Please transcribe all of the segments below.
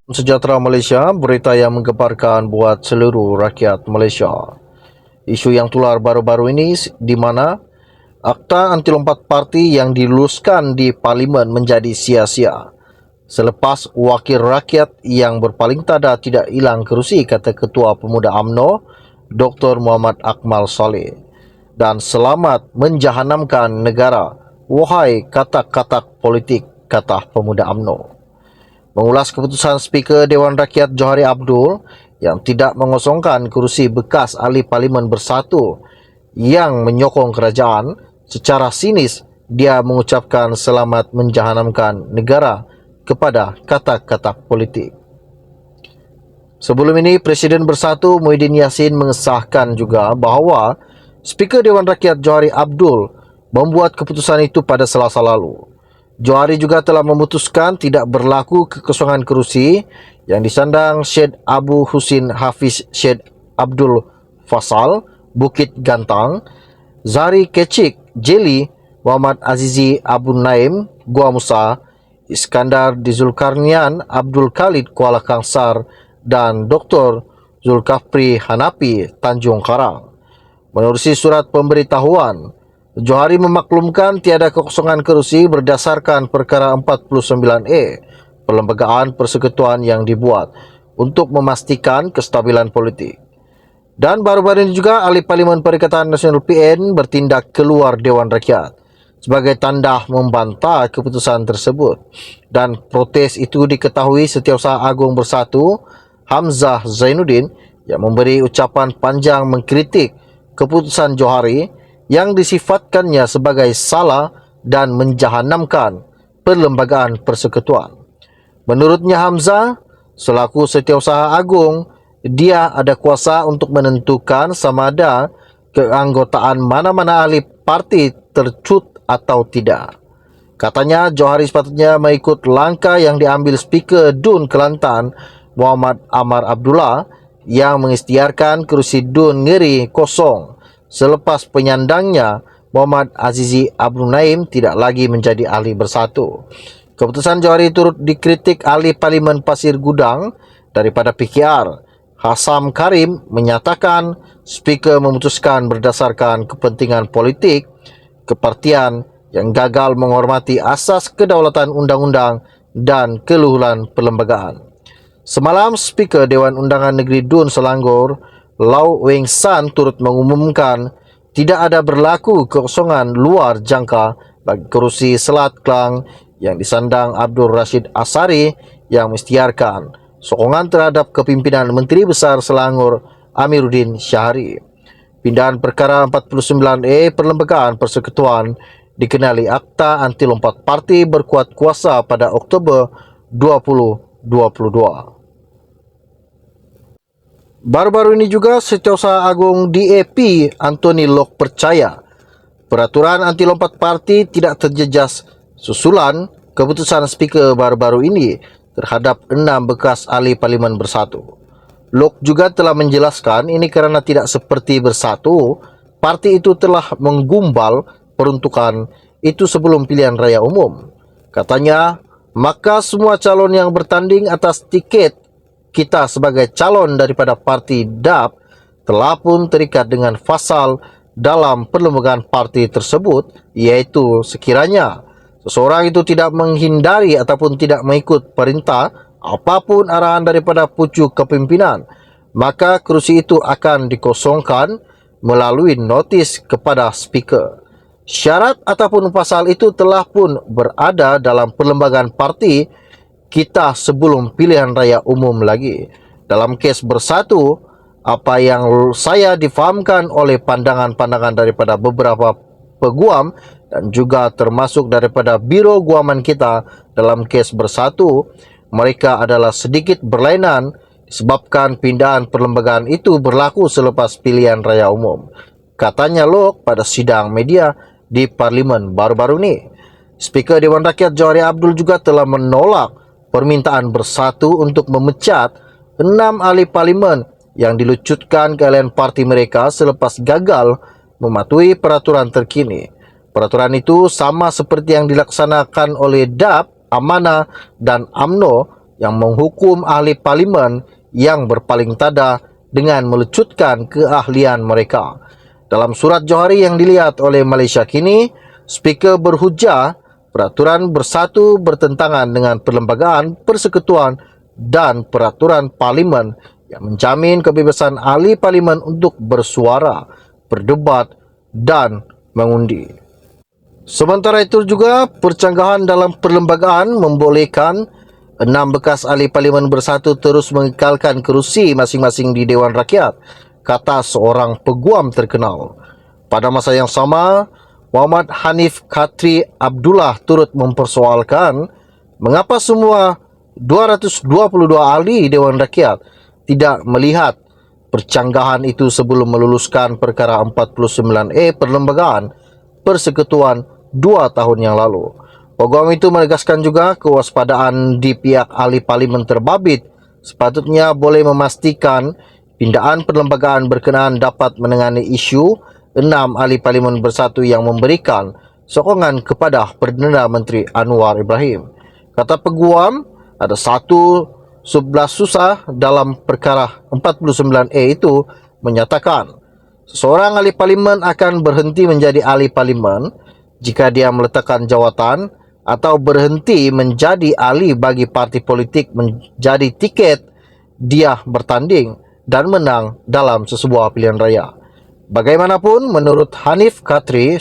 Sejahtera Malaysia, berita yang menggemparkan buat seluruh rakyat Malaysia. Isu yang tular baru-baru ini di mana Akta Anti Lompat Parti yang diluluskan di Parlimen menjadi sia-sia. Selepas wakil rakyat yang berpaling tada tidak hilang kerusi, kata Ketua Pemuda UMNO, Dr. Muhammad Akmal Saleh. Dan selamat menjahanamkan negara, wahai katak-katak politik, kata Pemuda UMNO. Mengulas keputusan Speaker Dewan Rakyat Johari Abdul yang tidak mengosongkan kerusi bekas ahli Parlimen Bersatu yang menyokong kerajaan, secara sinis dia mengucapkan selamat menjahanamkan negara kepada katak-katak politik. Sebelum ini, Presiden Bersatu Muhyiddin Yassin mengesahkan juga bahawa Speaker Dewan Rakyat Johari Abdul membuat keputusan itu pada Selasa lalu. Johari juga telah memutuskan tidak berlaku kekosongan kerusi yang disandang Syed Abu Husin Hafiz Syed Abdul Fasal, Bukit Gantang, Zari Kecik, Jeli, Muhammad Azizi Abu Naim, Gua Musa, Iskandar Zulkarnian Abdul Khalid, Kuala Kangsar, dan Dr. Zulkafli Hanapi, Tanjung Karang. Menerusi surat pemberitahuan, Johari memaklumkan tiada kekosongan kerusi berdasarkan perkara 49A Perlembagaan Persekutuan yang dibuat untuk memastikan kestabilan politik. Dan baru-baru ini juga ahli Parlimen Perikatan Nasional PN bertindak keluar Dewan Rakyat sebagai tanda membantah keputusan tersebut. Dan protes itu diketahui Setiausaha Agung Bersatu Hamzah Zainuddin yang memberi ucapan panjang mengkritik keputusan Johari yang disifatkannya sebagai salah dan menjahanamkan Perlembagaan Persekutuan. Menurutnya Hamzah, selaku Setiausaha Agung, dia ada kuasa untuk menentukan sama ada keanggotaan mana-mana ahli parti tercut atau tidak. Katanya Johari sepatutnya mengikut langkah yang diambil Speaker DUN Kelantan Muhammad Amar Abdullah yang mengisytiharkan kerusi DUN Ngeri kosong selepas penyandangnya Muhammad Azizi Abu Naim tidak lagi menjadi ahli Bersatu. Keputusan Johari turut dikritik ahli Parlimen Pasir Gudang daripada PKR. Hasam Karim menyatakan Speaker memutuskan berdasarkan kepentingan politik kepartian yang gagal menghormati asas kedaulatan undang-undang dan keluhuran perlembagaan. Semalam, Speaker Dewan Undangan Negeri DUN Selangor, Lau Weng San turut mengumumkan tidak ada berlaku kekosongan luar jangka bagi kerusi Selat Klang yang disandang Abdul Rashid Asari yang mengisytiharkan sokongan terhadap kepimpinan Menteri Besar Selangor Amiruddin Syahri. Pindahan perkara 49A Perlembagaan Persekutuan dikenali Akta Anti Lompat Parti berkuat kuasa pada Oktober 2022. Baru-baru ini juga Setiausaha Agung DAP Anthony Lok percaya peraturan anti lompat parti tidak terjejas susulan keputusan Speaker baru-baru ini terhadap 6 bekas ahli Parlimen Bersatu. Lok juga telah menjelaskan ini kerana tidak seperti Bersatu, parti itu telah menggumbal peruntukan itu sebelum pilihan raya umum. Katanya, maka semua calon yang bertanding atas tiket kita sebagai calon daripada parti DAP telah pun terikat dengan fasal dalam perlembagaan parti tersebut, iaitu sekiranya seseorang itu tidak menghindari ataupun tidak mengikut perintah apapun arahan daripada pucuk kepimpinan, maka kerusi itu akan dikosongkan melalui notis kepada Speaker. Syarat ataupun pasal itu telah pun berada dalam perlembagaan parti kita sebelum pilihan raya umum lagi. Dalam kes Bersatu, apa yang saya difahamkan oleh pandangan-pandangan daripada beberapa peguam dan juga termasuk daripada Biro Guaman kita dalam kes Bersatu, mereka adalah sedikit berlainan disebabkan pindahan perlembagaan itu berlaku selepas pilihan raya umum. Katanya Lok pada sidang media di Parlimen baru-baru ini. Speaker Dewan Rakyat Johari Abdul juga telah menolak permintaan Bersatu untuk memecat 6 ahli Parlimen yang dilucutkan keahlian parti mereka selepas gagal mematuhi peraturan terkini. Peraturan itu sama seperti yang dilaksanakan oleh DAP, Amanah dan UMNO yang menghukum ahli parlimen yang berpaling tada dengan melecutkan keahlian mereka. Dalam surat Johari yang dilihat oleh Malaysia kini, Speaker berhujah peraturan bersatu bertentangan dengan Perlembagaan Persekutuan dan peraturan parlimen yang menjamin kebebasan ahli parlimen untuk bersuara, berdebat dan mengundi. Sementara itu juga, percanggahan dalam perlembagaan membolehkan 6 bekas ahli parlimen bersatu terus mengekalkan kerusi masing-masing di Dewan Rakyat, kata seorang peguam terkenal. Pada masa yang sama, Muhammad Hanif Khatri Abdullah turut mempersoalkan mengapa semua 222 ahli Dewan Rakyat tidak melihat percanggahan itu sebelum meluluskan perkara 49A Perlembagaan Persekutuan 2 tahun yang lalu. Peguam itu menegaskan juga kewaspadaan di pihak ahli parlimen terbabit sepatutnya boleh memastikan pindaan perlembagaan berkenaan dapat menangani isu 6 ahli parlimen bersatu yang memberikan sokongan kepada Perdana Menteri Anwar Ibrahim. Kata peguam, ada satu sebelah susah dalam perkara 49A itu menyatakan seseorang ahli parlimen akan berhenti menjadi ahli parlimen jika dia meletakkan jawatan atau berhenti menjadi ahli bagi parti politik menjadi tiket dia bertanding dan menang dalam sesebuah pilihan raya. Bagaimanapun, menurut Hanif Khatri,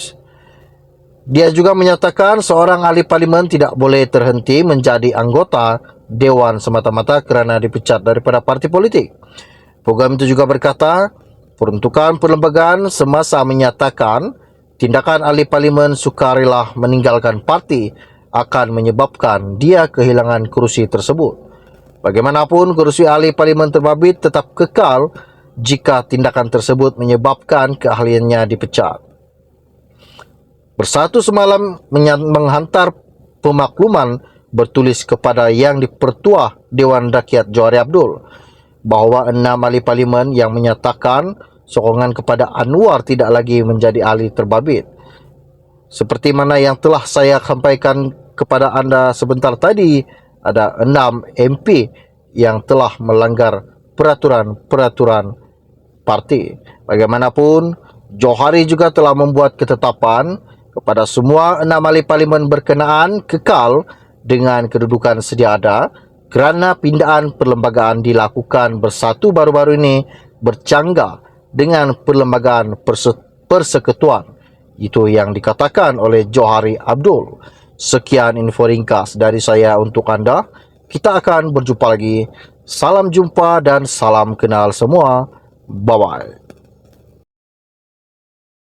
dia juga menyatakan seorang ahli parlimen tidak boleh terhenti menjadi anggota Dewan semata-mata kerana dipecat daripada parti politik. Program itu juga berkata, peruntukan perlembagaan semasa menyatakan tindakan ahli parlimen sukarela meninggalkan parti akan menyebabkan dia kehilangan kerusi tersebut. Bagaimanapun, kerusi ahli parlimen terbabit tetap kekal jika tindakan tersebut menyebabkan keahliannya dipecat. Bersatu semalam menghantar pemakluman bertulis kepada Yang di-Pertua Dewan Rakyat Johari Abdul bahawa 6 ahli parlimen yang menyatakan sokongan kepada Anwar tidak lagi menjadi ahli terbabit. Seperti mana yang telah saya sampaikan kepada anda sebentar tadi, ada 6 MP yang telah melanggar peraturan-peraturan parti. Bagaimanapun, Johari juga telah membuat ketetapan kepada semua 6 ahli parlimen berkenaan kekal dengan kedudukan sedia ada kerana pindaan perlembagaan dilakukan bersatu baru-baru ini bercanggah dengan Perlembagaan Persekutuan. Itu yang dikatakan oleh Johari Abdul. Sekian info ringkas dari saya untuk anda. Kita akan berjumpa lagi. Salam jumpa dan salam kenal semua. Bye-bye.